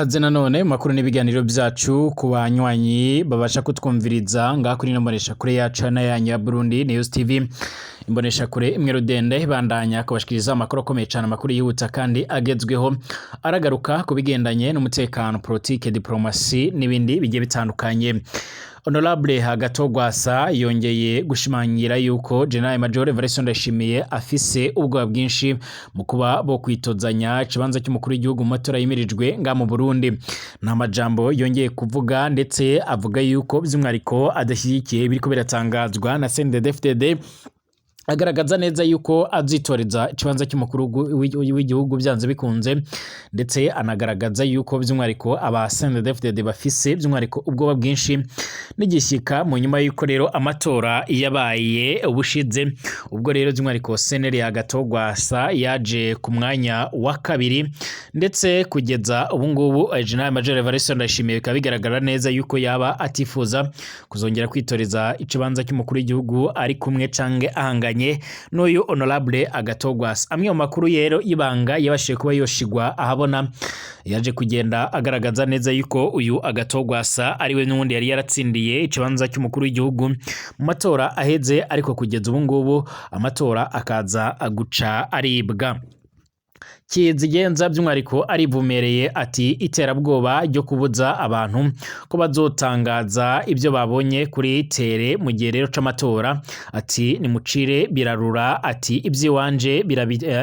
Ikaze nanone makuru n'ibiganiro byacu ku banywanyi babasha kutwumviriza ngakuri nombonesha kure yacu na yanyu ya Burundi News TV. Imbonesha kure imwe rudende bandanya kubashikiriza amakuru akomeye cyane, amakuru yihuta kandi agezweho aragaruka kubigendanye n'umutekano, politique, diplomasi n'ibindi bigiye bitandukanye. Honorable Hagatogwasa yongeye gushimangira yuko General Major Evariste Ndayishimiye afise ubwoba bwinshi mu kuba bo kwitozanya ikibanza cy'umukuru w'igihugu mu matora yimirijwe nga mu Burundi. Nta majambo yongeye kuvuga, ndetse avuga yuko by'umwariko adashyigikiye biriko biratangazwa na CNDD-FDD, agaragaza neza yuko azitoreza ikibanza cy'umukuru w'igihugu byanze bikunze, ndetse anagaragaza yuko by'umwariko aba CNDD-FDD bafise by'umwariko ubwoba bwinshi n'igishyika mu nyuma yuko rero amatora yabaye ubushize. Ubwo rero by'umwariko Seneri Hagatogwasa yaje ku mwanya wa kabiri, ndetse kugeza ubu ngubu General Major Evariste Ndayishimiye bikaba bigaragara neza yuko yaba atifuza kuzongera kwitoreza ikibanza cy'umukuru w'igihugu ari kumwe canke ahanganye n'uyu Honorable Hagatogwasa. Amwe mu makuru rero y'ibanga yabashije kuba yoshigwa ahabona, yaje kugenda agaragaza neza yuko uyu Hagatogwasa ariwe n'undi yari yaratsindiye ikibanza cy'umukuru w'igihugu mu matora aheze, ariko kugeza ubu ngubu amatora akaza guca aribwa. Kizigenza by'umwariko arivumereye ati iterabwoba ryo kubuza abantu ko bazotangaza ibyo babonye kuri tere mu gihe rero c'amatora, ati nimucire birarura, ati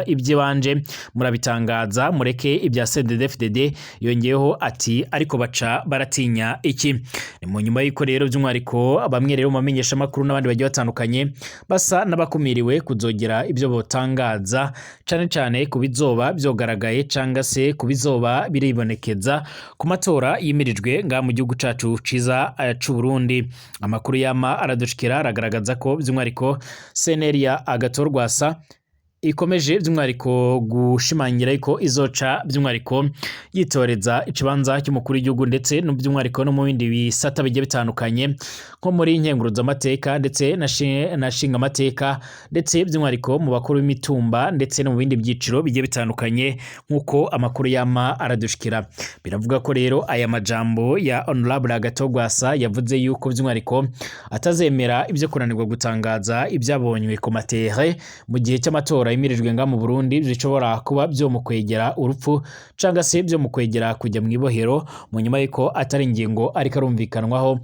iby'iwanje murabitangaza mureke ibya CNDD-FDD. Yongeyeho ati ariko baca baratinya iki? Ni mu nyuma y'uko rero by'umwariko bamwe rero bamenyesha makuru n'abandi bagiye batandukanye basa n'abakumiriwe kuzogera ibyo botangaza, cane kubizoba byogaragaye canga se kubizoba biribonekeza ku matora yimirijwe nga mu gihugu cacu ciza c'u Burundi. Amakuru yama aradushikira aragaragaza ko by'umwariko Seneri Hagatogwasa ikomeje by'umwariko gushimangira yuko izoca by'umwariko yitoreza ikibanza cy'umukuru w'igihugu, ndetse no by'umwariko no mu bindi bisata bigiye bitandukanye nko muri nkenguruza amateka ndetse na shinga amateka, ndetse by'umwariko mu bakuru b'imitumba ndetse no mu bindi byiciro bigiye bitandukanye nkuko amakuru yama aradushikira. Biravuga ko rero aya majambo ya Honorable Hagatogwasa yavuze yuko by'umwariko atazemera ibyo kunanirwa gutangaza ibyabonywe ku matere mu gihe cy'amatora yimirijwe nga mu Burundi, bishobora kuba byo mu kwegera urupfu canga se byo mu kwegera kujya mu ibohero, mu nyuma yuko atari ingingo ariko arumvikanwaho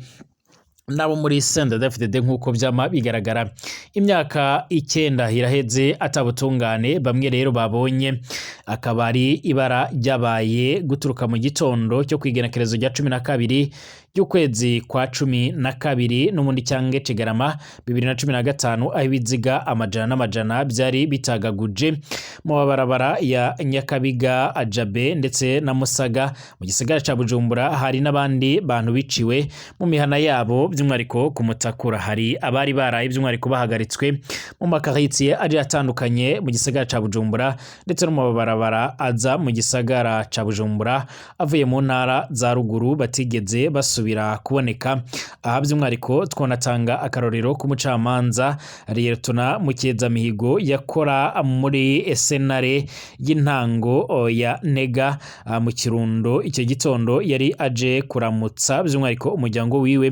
nabo muri CNDD-FDD nkuko byama bigaragara. Imyaka 9 iraheze atabutungane bamwe rero babonye, akabari ibara ryabaye guturuka mu gitondo cyo kwigenekerezo rya 12 y'ukwezi kwa 12 n'umundi cyange Kigarama 2015, aho ibiziga amajana byari bitagaguje mu barabara ya Nyakabiga, Ajabe ndetse na Musaga mu gisagara ca Bujumbura. Hari n'abandi bantu biciwe mu mihana yabo by'umwariko ku Mutakura. Hari abari baraye by'umwariko bahagaritswe mu makaritiye ari atandukanye mu gisagara ca Bujumbura, ndetse no mu barabara aza mu gisagara ca Bujumbura avuye mu ntara za ruguru batigeze basubira kuboneka. Aha by'umwariko twonatanga akarorero ku mucamanza Liyetona Mukezamihigo yakora muri senare y'intango ya Ntega mu Kirundo. Icyo gitondo yari aje kuramutsa by'umwariko umuryango wiwe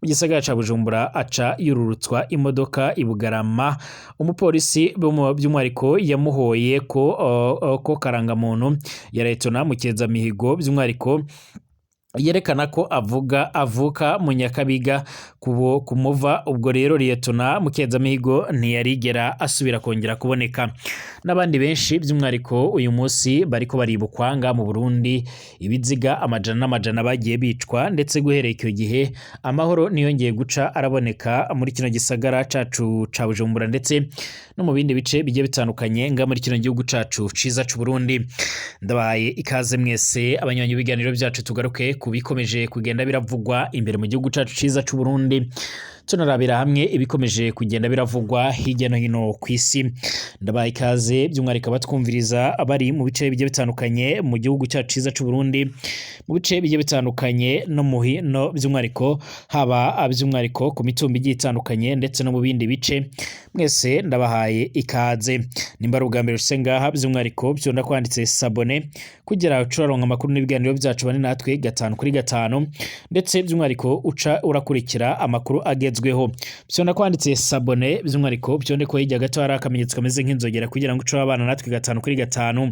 mu gisagara ca Bujumbura, aca yururutswa imodoka ibugarama. Umupolisi by'umwariko yamuhoye ko karangamuntu ya Liyetona Mukezamihigo by'umwariko yerekana ko avuka mu Nyakabiga kumuva. Ubwo rero Liyetona Mukezamihigo ntiyarigera asubira kongera kuboneka. N'abandi benshi by'umwariko uyu munsi bariko baribukwa nga mu Burundi, ibiziga amajana bagiye bicwa, ndetse guherera icyo gihe amahoro niyongeye guca araboneka muri kino gisagara cacu ca Bujumbura, ndetse no mu bindi bice bigiye bitandukanye nga muri kino gihugu cacu ciza c'u Burundi. Ndabaye ikaze mwese abanywanyi b'ibiganiro byacu, tugaruke kubikomeje kugenda biravugwa imbere mu gihugu cacu ciza c'u Burundi. tunarabira hamwe ibikomeje kugenda biravugwa hirya no hino ku isi. Ndabaye ikaze by'umwariko batwumviriza abari mu bice bigiye bitandukanye mu gihugu cyacu ciza cy'u Burundi, mu bice bigiye bitandukanye no muhino by'umwariko haba aby'umwariko ku mitumba igiye itandukanye ndetse no mu bindi bice. Mwese ndabahaye ikaze. nimba ari ubwa mbere ushitse ngaha by'umwihariko byonda kwanditse sabone kugira ucuraronka amakuru n'ibiganiro byacu bane natwe 5 kuri 5 ndetse by'umwihariko uca urakurikira amakuru agezweho byonda kwanditse sabone by'umwihariko byonde ko hirya gato hari akamenyetso kameze nk'inzogera kugira ngo ucure abana natwe 5 kuri 5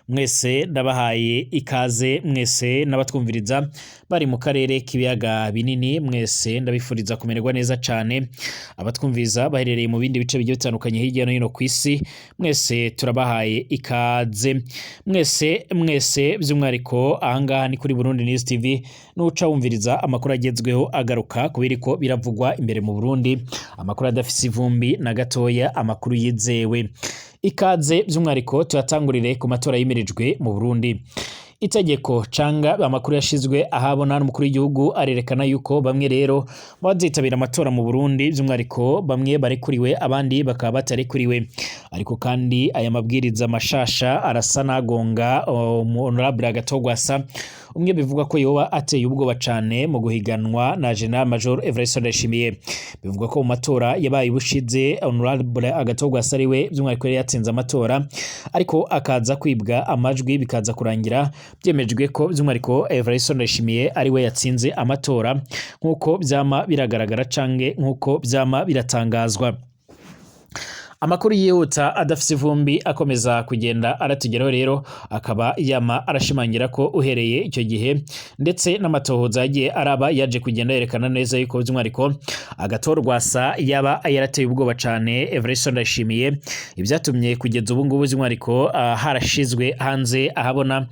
mwese ndabahaye ikaze mwese n'abatwumviriza bari mu karere k'ibiyaga binini mwese ndabifuriza kumererwa neza cyane abatwumviriza baherereye mu bindi bice bigiye bitandukanye hirya no hino ku isi mwese turabahaye ikaze mwese by'umwihariko ahangaha ni kuri Burundi News TV n'uca wumviriza amakuru agezweho agaruka kubiriko biravugwa imbere mu Burundi amakuru adafise ivumbi na gatoya amakuru yizewe ikaze by'umwihariko tuyatangurire ku matora yimirijwe mu Burundi itegeko canga amakuru yashizwe ahabona n'umukuru w'igihugu arerekana yuko bamwe rero bazitabira amatora mu Burundi by'umwihariko bamwe barekuriwe abandi bakaba batarekuriwe ariko kandi aya mabwiriza mashasha arasa nagonga Honorable Agatogwasa umwe bivugwa ko yoba ateye ubwoba cyane mu guhiganwa na General Major Evariste Ndayishimiye bivugwa ko mu matora yabaye bushize Honorable Agatogwasa ariwe by'umwihariko yari yatsinze amatora ariko akaza kwibwa amajwi bikaza kurangira byemejwe ko by'umwihariko Evariste Ndayishimiye ariwe yatsinze amatora nk'uko byama biragaragara canke nk'uko byama biratangazwa amakuru yihuta adafise ivumbi akomeza kugenda aratugeraho rero akaba yama arashimangira ko uhereye icyo gihe ndetse n'amatohoza yagiye araba yaje kugenda yerekana neza yuko by'umwihariko Agatorwasa yaba yarateye ubwoba cyane Evariste Ndayishimiye ibyatumye kugeza ubu ngubu by'umwihariko harashizwe hanze ahabona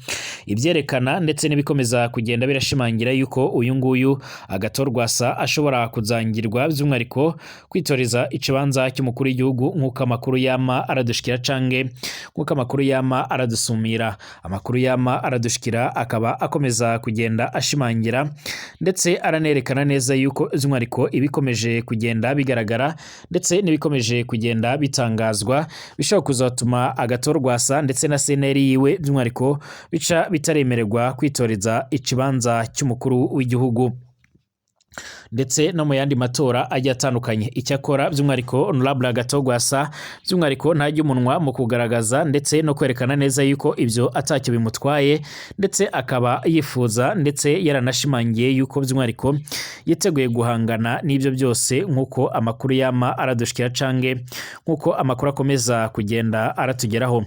ibyerekana ndetse n'ibikomeza kugenda birashimangira yuko uyu nguyu Agatorwasa ashobora kuzangirwa by'umwihariko kwitoreza ikibanza cy'umukuru w'igihugu nk'uko amakuru yama aradushikira cange nk'uko amakuru yama aradusumira amakuru yama aradushikira akaba akomeza kugenda ashimangira ndetse aranerekana neza yuko by'umwihariko ibikomeje kugenda bigaragara ndetse n'ibikomeje kugenda bitangazwa bishobora kuzatuma Agatorwasa ndetse na CNL yiwe by'umwihariko bica bitaremererwa kwitoreza ikibanza cy'umukuru w'igihugu ndetse no mu yandi matora ajya atandukanye icyakora by'umwihariko Honorable Agatogwasa by'umwihariko ntajya umunwa mu kugaragaza ndetse no kwerekana neza yuko ibyo atacyo bimutwaye ndetse akaba yifuza ndetse yaranashimangiye yuko by'umwihariko yiteguye guhangana n'ibyo byose nk'uko amakuru yama aradushikira cange nk'uko amakuru akomeza kugenda aratugeraho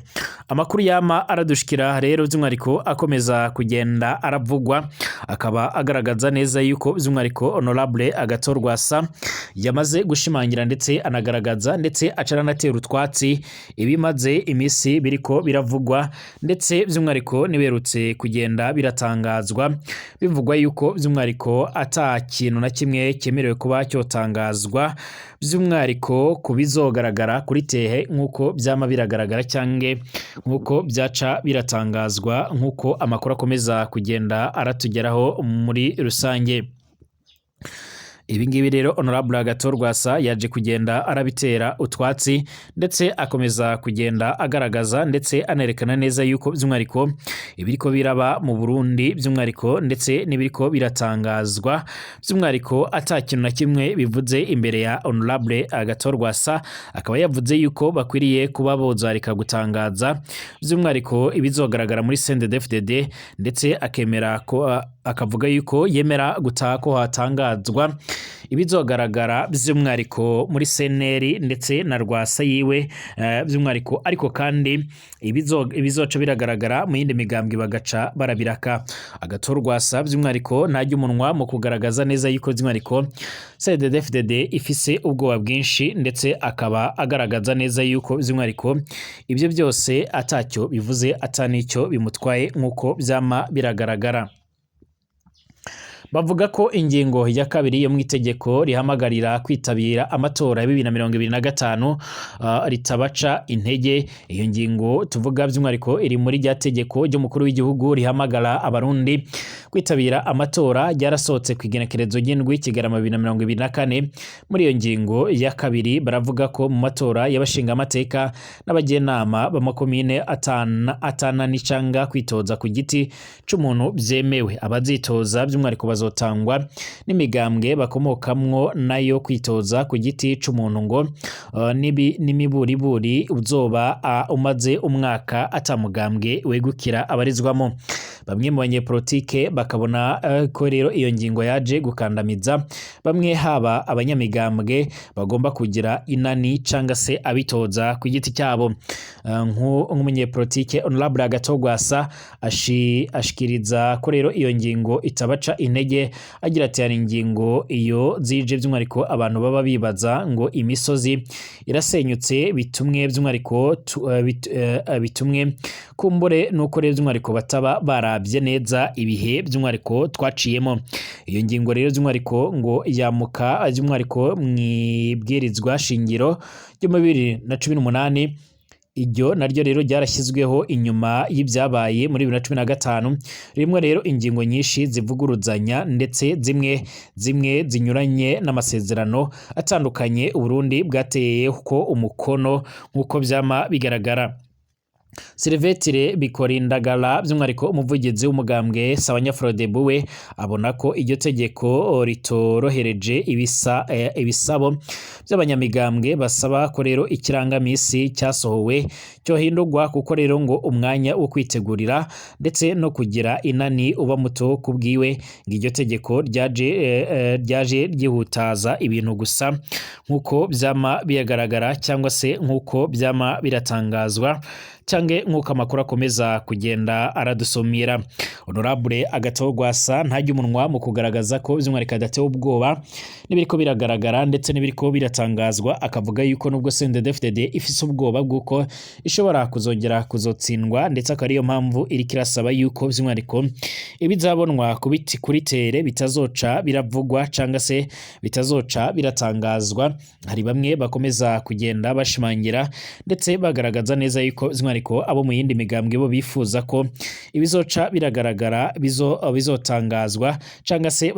amakuru yama aradushikira rero by'umwihariko akomeza kugenda aravugwa akaba agaragaza neza yuko by'umwihariko Honorable Agatorwasa yamaze gushimangira ndetse anagaragaza ndetse acaranatera utwatsi ibimaze imisi biriko biravugwa ndetse by'umwihariko niberutse kugenda biratangazwa bivugwa yuko by'umwihariko ata kintu na kimwe cyemerewe kuba cyotangazwa by'umwihariko kubizogaragara kuri tehe nk'uko byama biragaragara cyange nk'uko byaca biratangazwa nk'uko amakuru akomeza kugenda aratugeraho muri rusange ibingibi rero Honorable Agatorwasa yaje kugenda arabitera utwatsi ndetse akomeza kugenda agaragaza ndetse anerekana neza yuko by'umwihariko ibiriko biraba mu Burundi by'umwihariko ndetse n'ibiriko biratangazwa by'umwihariko atakintu na kimwe bivuze imbere ya Honorable Agatorwasa akaba yavuze yuko bakwiriye kuba bozarika gutangaza by'umwihariko ibizogaragara muri CNDD-FDD ndetse akemera ko akavuga yuko yemera gutaha ko hatangazwa ibizogaragara by'umwihariko muri CNL ndetse na Rwasa yiwe by'umwihariko ariko kandi ibizoca biragaragara mu yindi migambwe bagaca barabiraka Agatorwasa by'umwihariko ntajya umunwa mu kugaragaza neza yuko by'umwihariko CNDD-FDD ifise ubwoba bwinshi ndetse akaba agaragaza neza yuko by'umwihariko ibyo byose atacyo bivuze atanicyo bimutwaye nk'uko byama biragaragara bavuga ko ingingo ya kabiri yo mu itegeko rihamagarira kwitabira amatora ya 2025 ritabaca intege. Iyo ngingo tuvuga by'umwihariko iri muri rya tegeko ry'umukuru w'igihugu rihamagara abarundi kwitabira amatora ryarasohotse ku igenekerezo ry'indwi Kigarama 2024. Muri iyo ngingo ya kabiri baravuga ko mu matora y'abashinga amateka n'abagenama b'amakomine atana n'icanga kwitoza ku giti c'umuntu byemewe. Abazitoza by'umwihariko bikazotangwa n'imigambwe bakomokamwo nayo kwitoza ku giti c'umuntu ngo n'imiburiburi uzoba umaze umwaka atamugambwe wegukira abarizwamo. Bamwe mu banyepolitike bakabona ko rero iyo ngingo yaje gukandamiza bamwe, haba abanyamigambwe bagomba kugira inani canga se abitoza ku giti cyabo. Nk'umunyepolitike Honorable Agatogwasa ashikiriza ko rero iyo ngingo itabaca intege, agira ati hari ingingo iyo zije by'umwariko abantu baba bibaza ngo imisozi irasenyutse bitumwe by'umwariko bitumwe kumbure nuko rero by'umwariko bataba barabye neza ibihe by'umwariko twaciyemo. Iyo ngingo rero by'umwariko ngo yamuka by'umwariko mwibwirizwa shingiro ryo mu 2018. Iryo naryo rero ryarashyizweho inyuma y'ibyabaye muri 2015. Rimwe rero ingingo nyinshi zivuguruzanya ndetse zimwe zinyuranye n'amasezerano atandukanye Uburundi bwateye ko umukono nk'uko byama bigaragara. Silvestre Bikorindagala by'umwariko umuvugizi w'umugambwe Sabanyafrodebu we abona ko iryo tegeko ritorohereje ibisabo by'abanyamigambwe basaba ko rero ikirangamisi cyasohowe cyohindurwa, kuko rero ngo umwanya wo kwitegurira ndetse no kugira inani uba muto kubwiwe ngo iryo tegeko ryaje ryihutaza ibintu gusa nk'uko byama biyagaragara cyangwa se nk'uko byama biratangazwa cange nk'uko amakuru akomeza kugenda aradusomera. Honorable Agatogwasa ntajya umunwa mu kugaragaza ko by'umwariko adatewe ubwoba n'ibiriko biragaragara ndetse n'ibiriko biratangazwa, akavuga yuko nubwo CNDD-FDD ifise ubwoba bw'uko ishobora kuzongera kuzotsindwa, ndetse akariyo mpamvu iriko irasaba yuko by'umwariko ibizabonwa kuri tere bitazoca biravugwa canga se bitazoca biratangazwa. Hari bamwe bakomeza kugenda bashimangira ndetse bagaragaza neza yuko by'umwariko abo mu yindi migambwe bo bifuza ko ibizoca biragaragara bizotangazwa canga se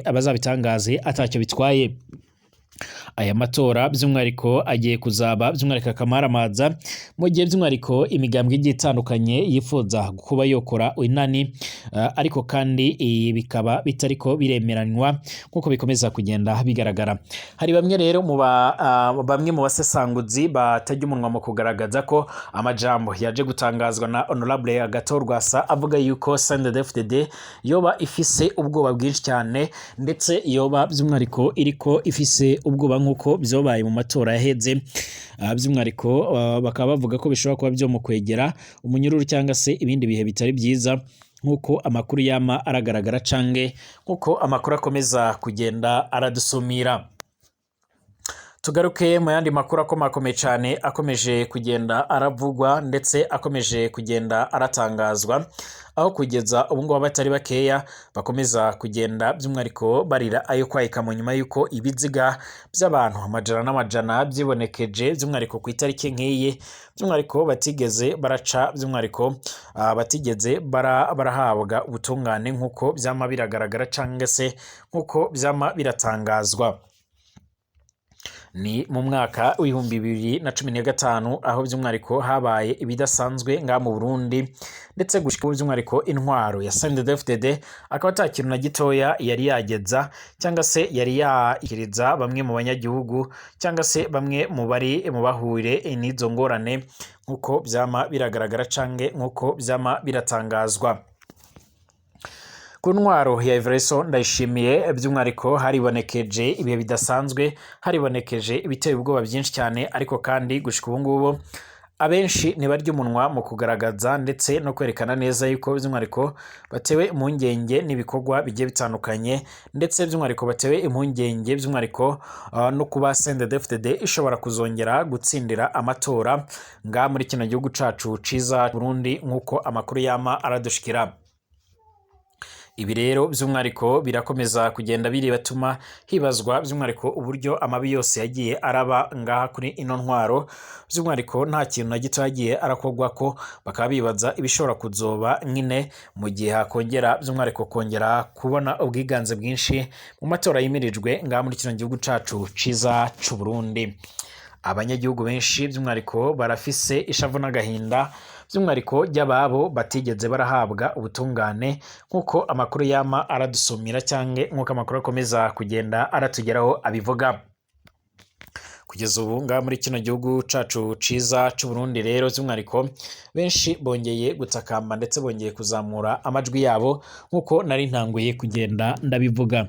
abazabitangaze atacyo bitwaye. Aya matora by'umwariko agiye kuzaba by'umwariko akamaramaza mu gihe by'umwariko imigambwe igiye itandukanye yifuza kuba yokora inani, ariko kandi bikaba bitariko biremeranywa nkuko bikomeza kugenda bigaragara. Hari bamwe rero bamwe mu basesanguzi batajya umunwa mu kugaragaza ko amajambo yaje gutangazwa na Honorable Agatogwasa avuga yuko CNDD-FDD yoba ifise ubwoba bwinshi cyane, ndetse yoba by'umwariko iriko ifise ubwoba nk'uko byobaye mu matora yaheze. By'umwariko bakaba bavuga ko bishobora kuba byo mu kwegera umunyururu cyangwa se ibindi bihe bitari byiza nk'uko amakuru yama aragaragara cange nk'uko amakuru akomeza kugenda aradusumira. Tugaruke mu yandi makuru akomakomeye cyane akomeje kugenda aravugwa ndetse akomeje kugenda aratangazwa, aho kugeza ubu ngubu batari bakeya bakomeza kugenda by'umwariko barira ayo kwayika mu nyuma yuko ibiziga by'abantu amajana n'amajana byibonekeje by'umwariko ku itariki nk'iyi, by'umwariko batigeze baraca, by'umwariko batigeze barahabwa ubutungane nk'uko byama biragaragara canga se nk'uko byama biratangazwa. Ni mu mwaka w'2015 aho by'umwariko habaye ibidasanzwe nga mu Burundi, ndetse gushika by'umwariko intwaro ya CNDD-FDD akaba atakintu na gitoya yari yageza cyangwa se yari yakiriza bamwe mu banyagihugu cyangwa se bamwe mu bari mu bahure n'izo ngorane nk'uko byama biragaragara cange nk'uko byama biratangazwa. Ku ntwaro ya Everson Ndayishimiye by'umwariko haribonekeje ibihe bidasanzwe, haribonekeje ibiteye ubwoba byinshi cyane, ariko kandi gushika ubu ngubu abenshi ntibarya umunwa mu kugaragaza ndetse no kwerekana neza yuko by'umwariko batewe impungenge n'ibikorwa bigiye bitandukanye, ndetse by'umwariko batewe impungenge by'umwariko no kuba CNDD-FDD ishobora kuzongera gutsindira amatora nga muri kino gihugu cacu ciza Burundi nk'uko amakuru yama aradushikira. Ibi rero by'umwariko birakomeza kugenda batuma hibazwa by'umwariko uburyo amabi yose yagiye araba ngaha kuri ino ntwaro, by'umwariko nta kintu na gito yagiye arakogwa ko bakaba bibaza ibishobora kuzoba nyine mu gihe hakongera by'umwariko kongera kubona ubwiganze bwinshi mu matora yimirijwe ngaha muri kino gihugu cacu ciza c'u Burundi. Abanyagihugu benshi by'umwariko barafise ishavu n'agahinda by'umwihariko ry'ababo batigeze barahabwa ubutungane nk'uko amakuru yama aradusumira cyangwa nk'uko amakuru akomeza kugenda aratugeraho abivuga. Kugeza ubu ngaha muri kino gihugu cacu ciza c'u Burundi rero by'umwihariko benshi bongeye gutakamba ndetse bongeye kuzamura amajwi yabo nk'uko nari ntanguye kugenda ndabivuga.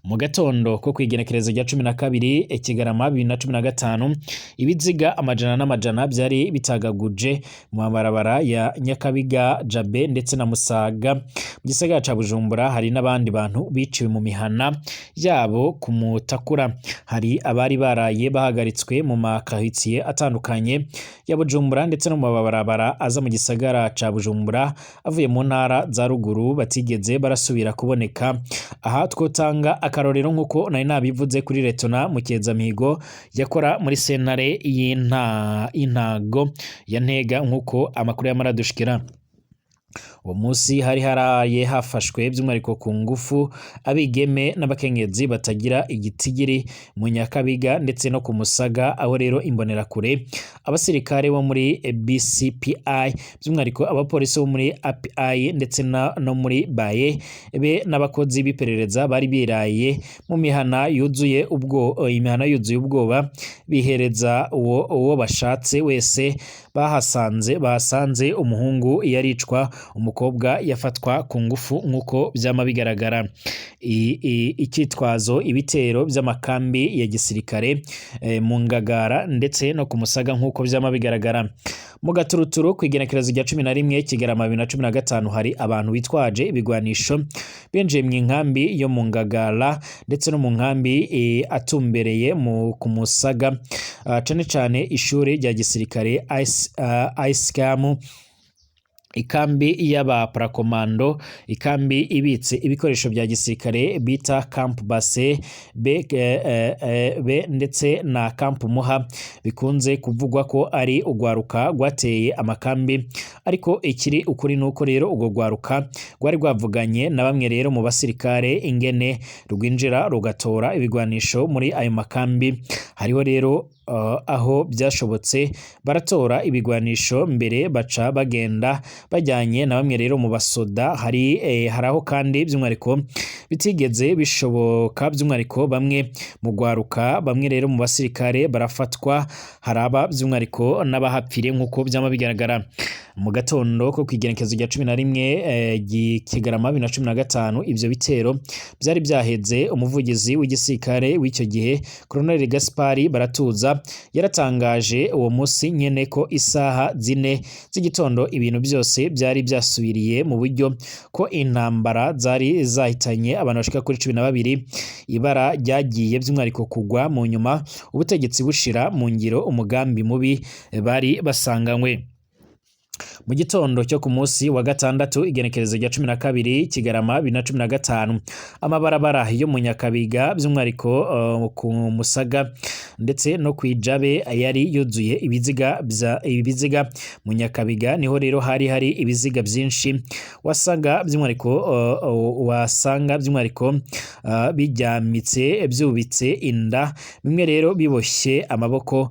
Mu gatondo ko kwigenekereza rya 12 Kigarama 2015 ibiziga amajana n'amajana byari bitagaguje mu mabarabara ya Nyakabiga, Jabe ndetse na Musaga mu gisagara ca Bujumbura. Hari n'abandi bantu biciwe mu mihana yabo ku Mutakura. Hari abari baraye bahagaritswe mu makahitiye atandukanye ya Bujumbura ndetse no mu mabarabara aza mu gisagara ca Bujumbura avuye mu ntara za ruguru batigeze barasubira kuboneka. Aha twotanga akarorero nk'uko nari nabivuze kuri Letona Mukezamihigo yakora muri sentare y'intago ya Ntega nk'uko amakuru y'amaradushikira. Uwo munsi hari haraye hafashwe by'umwihariko ku ngufu abigeme n'abakenyezi batagira igitigiri mu Nyakabiga ndetse no ku Musaga, aho rero imbonerakure abasirikare bo muri BCPI by'umwihariko abapolisi bo muri API ndetse no muri Baye be n'abakozi b'iperereza bari biraye mu mihana yuzuye ubwoba bihereza uwo bashatse wese bahasanze umuhungu yaricwa, umukobwa yafatwa ku ngufu nk'uko byama bigaragara. Icyitwazo ibitero by'amakambi ya gisirikare mu Ngagara ndetse no ku Musaga nk'uko byama bigaragara. Mu gaturuturu ku igenekerezo rya 11 Kigarama 2015 hari abantu bitwaje ibigwanisho benje mu nkambi yo mu Ngagara ndetse no mu nkambi atumbereye ku Musaga, cane cane ishuri rya gisirikare ISCAM, ikambi y'aba parakomando, ikambi ibitse ibikoresho bya gisirikare bita Camp Base be ndetse na Camp Muha bikunze kuvugwa ko ari ugwaruka gwateye amakambi, ariko ikiri ukuri nuko rero ugo gwaruka gwari gwavuganye na bamwe rero mu basirikare ingene rwinjira rugatora ibigwanisho muri ayo makambi. Hariho rero aho byashobotse baratora ibigwanisho mbere baca bagenda bajyanye na bamwe rero mu basoda. Haraho kandi by'umwihariko bitigeze bishoboka, by'umwihariko bamwe mu gwaruka bamwe rero mu basirikare barafatwa, haraba by'umwihariko n'abahapfire nk'uko byama bigaragara. Mu gatondo ko kwigenekezo rya 11 Kigarama 2015 ivyo bitero byari byaheze. Umuvugizi w'igisirikare w'icyo gihe Colonel Gaspari Baratuza yaratangaje uwo munsi nyene ko isaha 4 z'igitondo ibintu byose byari byasubiriye mu buryo, ko intambara zari zahitanye abantu bashika kuri 12. Ibara ryagiye by'umwihariko kugwa mu nyuma ubutegetsi bushira mu ngiro umugambi mubi bari basanganywe. Mu gitondo cyo ku munsi wa gatandatu igenekerezo rya 12 Kigarama 2015 amabarabara yo mu Nyakabiga by'umwihariko ku Musaga ndetse no kwijabe yari yuzuye ibiziga mu Nyakabiga. Niho rero hari ibiziga byinshi wasanga by'umwihariko bijyamitse byubitse inda, bimwe rero biboshye amaboko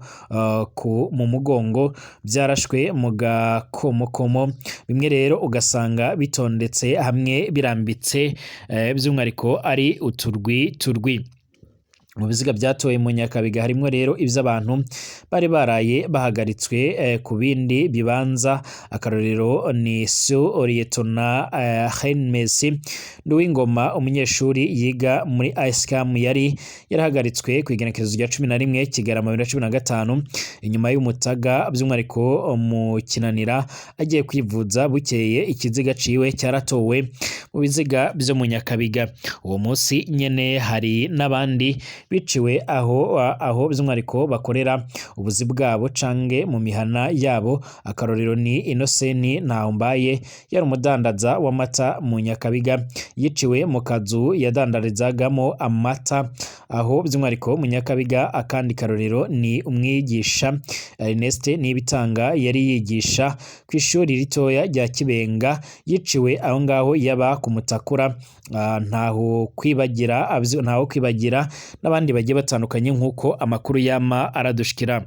mu mugongo, byarashwe mu gakomokomo, bimwe rero ugasanga bitondetse hamwe birambitse by'umwihariko ari uturwi. Mu biziga byatoye mu Nyakabiga harimo rero ivy'abantu bari baraye bahagaritswe ku bindi bibanza. Akarorero ni Lieutenant Hermes Nduwingoma, umunyeshuri yiga muri ISCAM yari yarahagaritswe ku igenekerezo rya 11 Kigarama 2015 inyuma y'umutaga by'umwihariko mu Kinanira agiye kwivuza. Bukeye ikiziga ciwe cyaratowe mu biziga byo mu Nyakabiga. Uwo munsi nyene hari n'abandi biciwe aho by'umwihariko bakorera ubuzi bwabo cange mu mihana yabo. Akarorero ni Innocent Ntahombaye yari umudandaza w'amata mu Nyakabiga, yiciwe mu kazu yadandarizagamo amata aho by'umwihariko mu Nyakabiga. Akandi karorero ni umwigisha Ernest Nibitanga yari yigisha ku ishuri ritoya rya Kibenga, yiciwe aho ngaho yaba ku Mutakura. Ntaho kwibagira n'abandi bagiye batandukanye nk'uko amakuru yama aradushikira.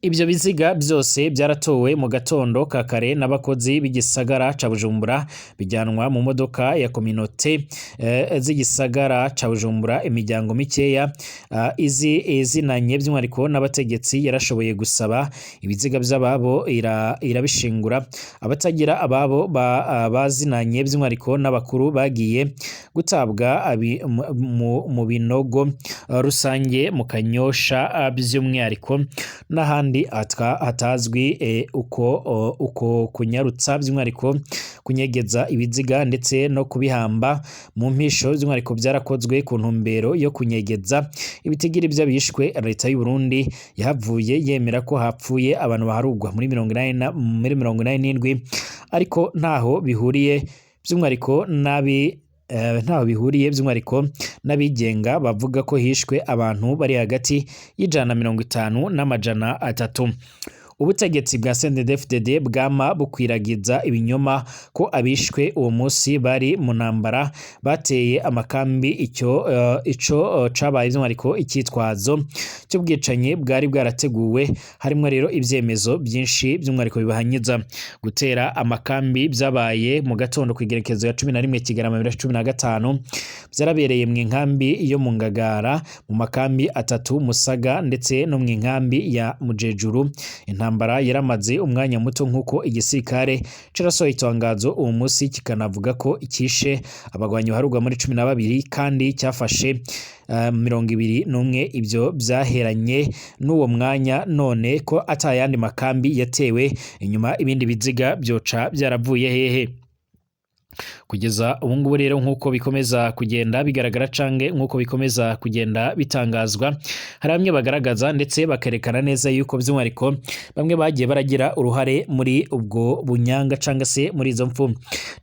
Ibyo biziga byose byaratowe mu gatondo ka kare n'abakozi b'igisagara ca Bujumbura bijyanwa mu modoka ya kominote z'igisagara ca Bujumbura. Imiryango mikeya izinanye by'umwihariko n'abategetsi yarashoboye gusaba ibiziga by'ababo irabishingura. Abatagira ababo bazinanye by'umwihariko n'abakuru bagiye gutabwa mu binogo rusange mu Kanyosha by'umwihariko n'ahandi hatazwi uko kunyarutsa by'umwihariko kunyegeza ibiziga ndetse no kubihamba mu mpisho by'umwihariko byarakozwe ku ntumbero yo kunyegeza ibitigiri by'abishwe. Leta y'u Burundi yahavuye yemera ko hapfuye abantu baharugwa muri 87 ariko ntaho bihuriye by'umwihariko by'umwihariko n'abigenga bavuga ko hishwe abantu bari hagati y'150 n'amajana 3. Ubutegetsi bwa CNDD-FDD bwama bukwiragiza ibinyoma ko abishwe uwo munsi bari mu ntambara bateye amakambi. Ico cabaye by'umwihariko icyitwazo cy'ubwicanyi bwari bwarateguwe. Harimo rero ibyemezo byinshi by'umwihariko bibahanyiza. Gutera amakambi byabaye mu gatondo ku igerekezo ya 11 Kigarama 2015 byarabereye mu nkambi yo mu Ngagara, mu makambi 3 Musaga ndetse no mu nkambi ya Mujejuru. Intambara yaramaze umwanya muto nk'uko igisirikare carasohoye itangazo uwo munsi kikanavuga ko ikishe abagwanyi baharugwa muri 12 kandi cyafashe 21. Ibyo byaheranye n'uwo mwanya none ko atayandi makambi yatewe inyuma. Ibindi biziga byoca byaravuye hehe? Kugeza ubu ngubu rero nk'uko bikomeza kugenda bigaragara canke nk'uko bikomeza kugenda bitangazwa, hari bamwe bagaragaza ndetse bakerekana neza yuko by'umwihariko bamwe bagiye baragira uruhare muri ubwo bunyanga canke se muri izo mfu.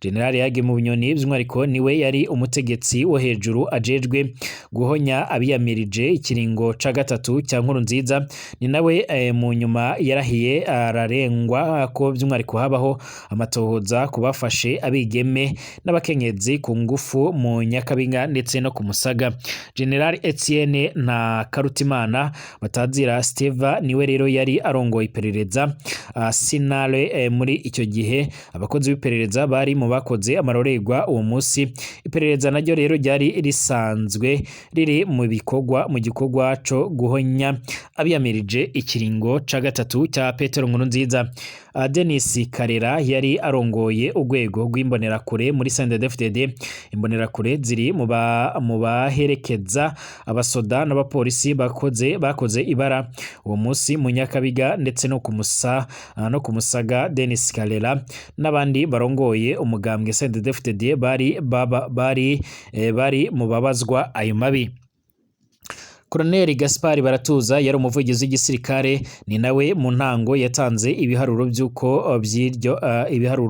General Yage mu Bunyoni by'umwihariko niwe yari umutegetsi wo hejuru ajejwe guhonya abiyamirije ikiringo ca gatatu cya Nkurunziza. Ni nawe mu nyuma yarahiye ararengwa ko by'umwihariko habaho amatohoza kubafashe abigeme n'abakenyezi ku ngufu mu Nyakabinga ndetse no ku Musaga. General Etienne na Karutimana Batazira Steva niwe rero yari arongoye iperereza Sinale. Muri icyo gihe abakozi b'iperereza bari mu bakoze amarorerwa uwo munsi. Iperereza naryo rero ryari risanzwe riri mu gikorwa cyo guhonya abiyamirije ikiringo ca gatatu cya Petero Nkurunziza. Denis Karera yari arongoye urwego rw'imbonerakure muri CNDD-FDD. Imbonerakure ziri mu baherekeza abasoda n'abapolisi bakoze ibara uwo munsi mu Nyakabiga ndetse no ku Musaga. Denis Karera n'abandi barongoye umugambwe CNDD-FDD bari mu babazwa ayo mabi. Colonel Gaspard Baratuza yari umuvugizi w'igisirikare, ni nawe mu ntango yatanze ibiharuro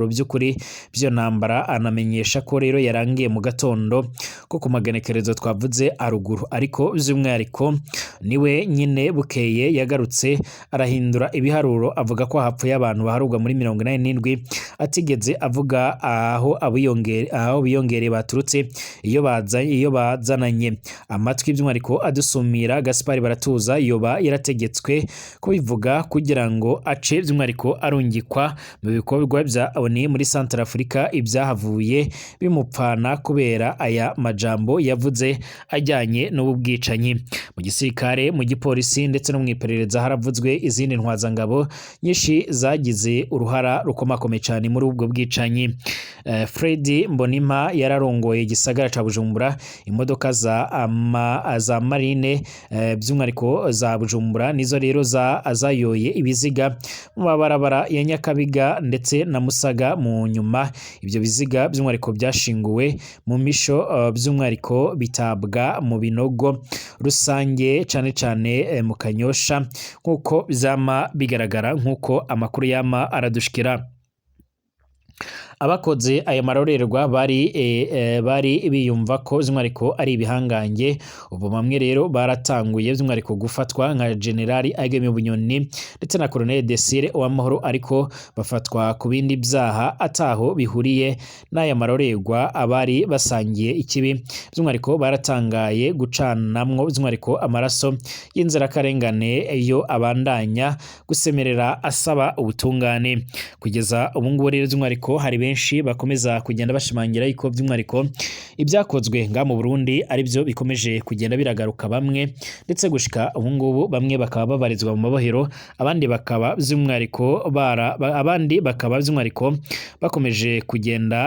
by'ukuri byo ntambara. Anamenyesha ko rero yarangiye mu gatondo ko ku maganekerezo twavuze aruguru, ariko by'umwihariko niwe nyine bukeye yagarutse arahindura ibiharuro avuga ko hapfuye abantu baharugwa muri 87. Atigeze avuga aho biyongereye baturutse iyo bazananye amatwi by'umwihariko adusumira. Gaspard Baratuza yoba yarategetswe kubivuga kugira ngo ace by'umwihariko arungikwa mu bikorwa bya ONU muri Central Africa. Ibyahavuye bimupfana kubera aya majambo yavuze ajyanye n'ububwicanyi. Mu gisirikare, mu gipolisi ndetse no mu iperereza haravuzwe izindi ntwazangabo nyinshi zagize uruhara rukomakomeye cyane muri ubwo bwicanyi. Fred Mbonimpa yararongoye igisagara ca Bujumbura. Imodoka za marine by'umwihariko za Bujumbura nizo rero zayoye ibiziga mu mabarabara ya Nyakabiga ndetse na Musaga. Mu nyuma ibyo biziga by'umwihariko byashinguwe mu misho by'umwihariko bitabwa mu binogo rusange cyane mu Kanyosha nk'uko byama bigaragara, nk'uko amakuru yama aradushikira. abakoze aya marorerwa bari biyumva ko by'umwihariko ari ibihangange. Ubu bamwe rero baratanguye by'umwihariko gufatwa nka Generali Ageme Bunyoni ndetse na Colonel Desire Uwamahoro, ariko bafatwa ku bindi byaha ataho bihuriye n'aya marorerwa. Abari basangiye ikibi by'umwihariko baratangaye gucanamwo by'umwihariko amaraso y'inzirakarengane iyo abandanya gusemerera asaba ubutungane. Kugeza ubu ngubu rero by'umwihariko hari benshi bakomeza kugenda bashimangira yuko by'umwihariko ibyakozwe nga mu Burundi ari byo bikomeje kugenda biragaruka bamwe, ndetse gushika ubu ngubu bamwe bakaba babarizwa mu mabohero, abandi bakaba by'umwihariko bakomeje kugenda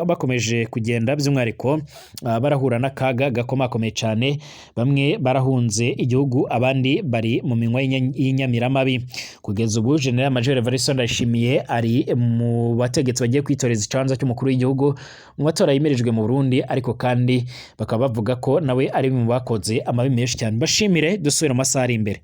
bakomeje kugenda by'umwihariko barahura n'akaga gakomakomeye cyane. Bamwe barahunze igihugu, abandi bari mu minwa y'inyamiramabi. Kugeza ubu General Major Evariste Ndayishimiye ari mu bategetsi bagiye kwitoreza ikibanza cy'umukuru w'igihugu mu matora yimirije mu Burundi, ariko kandi bakaba bavuga ko nawe ari mu bakoze amabi menshi cyane. Bashimire, dusubire mu masaha ari imbere.